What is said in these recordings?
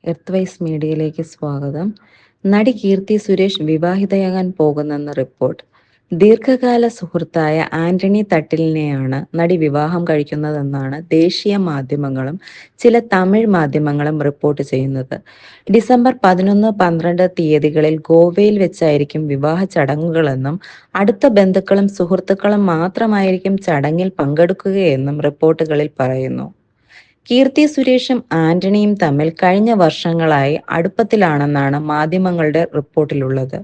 Earth മീഡിയയിലേക്ക് സ്വാഗതം. നടി കീർത്തി സുരേഷ് വിവാഹിതയാകാൻ പോകുന്നെന്ന് റിപ്പോർട്ട്. ദീർഘകാല സുഹൃത്തായ ആന്റണി തട്ടിലിനെയാണ് നടി വിവാഹം കഴിക്കുന്നതെന്നാണ് ദേശീയ മാധ്യമങ്ങളും ചില തമിഴ് മാധ്യമങ്ങളും റിപ്പോർട്ട് ചെയ്യുന്നത്. ഡിസംബർ 11-12 തീയതികളിൽ ഗോവയിൽ വെച്ചായിരിക്കും വിവാഹ ചടങ്ങുകളെന്നും അടുത്ത ബന്ധുക്കളും സുഹൃത്തുക്കളും മാത്രമായിരിക്കും ചടങ്ങിൽ പങ്കെടുക്കുകയെന്നും റിപ്പോർട്ടുകളിൽ പറയുന്നു. കീർത്തി സുരേഷും ആന്റണിയും തമ്മിൽ കഴിഞ്ഞ വർഷങ്ങളായി അടുപ്പത്തിലാണെന്നാണ് മാധ്യമങ്ങളുടെ റിപ്പോർട്ടിലുള്ളത്.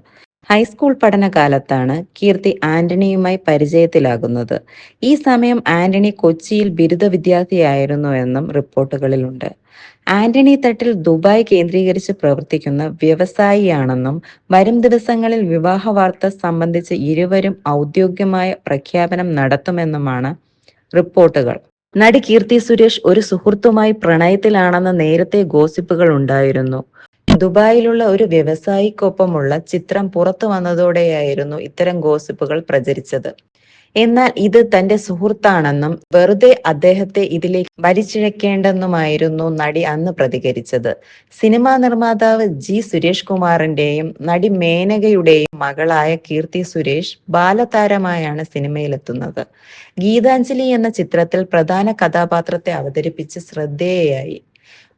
ഹൈസ്കൂൾ പഠനകാലത്താണ് കീർത്തി ആന്റണിയുമായി പരിചയത്തിലാകുന്നത്. ഈ സമയം ആന്റണി കൊച്ചിയിൽ ബിരുദ വിദ്യാർത്ഥിയായിരുന്നുവെന്നും റിപ്പോർട്ടുകളിലുണ്ട്. ആന്റണി തട്ടിൽ ദുബായ് കേന്ദ്രീകരിച്ച് പ്രവർത്തിക്കുന്ന വ്യവസായിയാണെന്നും വരും ദിവസങ്ങളിൽ വിവാഹ വാർത്ത സംബന്ധിച്ച് ഇരുവരും ഔദ്യോഗികമായ പ്രഖ്യാപനം നടത്തുമെന്നുമാണ് റിപ്പോർട്ടുകൾ. നടി കീർത്തി സുരേഷ് ഒരു സുഹൃത്തുമായി പ്രണയത്തിലാണെന്ന് നേരത്തെ ഗോസിപ്പുകൾ ഉണ്ടായിരുന്നു. ദുബായിലുള്ള ഒരു വ്യവസായിക്കൊപ്പമുള്ള ചിത്രം പുറത്തു വന്നതോടെയായിരുന്നു ഇത്തരം ഗോസിപ്പുകൾ പ്രചരിച്ചത്. എന്നാൽ ഇത് തന്റെ സുഹൃത്താണെന്നും വെറുതെ അദ്ദേഹത്തെ ഇതിലേക്ക് വലിച്ചിഴക്കേണ്ടെന്നുമായിരുന്നു നടി അന്ന് പ്രതികരിച്ചത്. സിനിമാ നിർമ്മാതാവ് സുരേഷ് കുമാറിന്റെയും നടി മേനകയുടെയും മകളായ കീർത്തി സുരേഷ് ബാലതാരമായാണ് സിനിമയിലെത്തുന്നത്. ഗീതാഞ്ജലി എന്ന ചിത്രത്തിൽ പ്രധാന കഥാപാത്രത്തെ അവതരിപ്പിച്ച് ശ്രദ്ധേയയായി.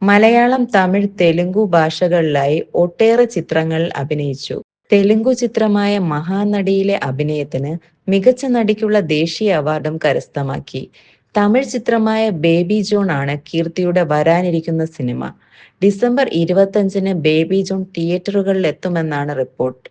മലയാളം, തമിഴ്, തെലുങ്കു ഭാഷകളിലായി ഒട്ടേറെ ചിത്രങ്ങളിൽ അഭിനയിച്ചു. തെലുങ്കു ചിത്രമായ മഹാനടിയിലെ അഭിനയത്തിന് മികച്ച നടിക്കുള്ള ദേശീയ അവാർഡും കരസ്ഥമാക്കി. തമിഴ് ചിത്രമായ ബേബി ജോൺ ആണ് കീർത്തിയുടെ വരാനിരിക്കുന്ന സിനിമ. ഡിസംബർ 25-ന് ബേബി ജോൺ തിയേറ്ററുകളിൽ എത്തുമെന്നാണ് റിപ്പോർട്ട്.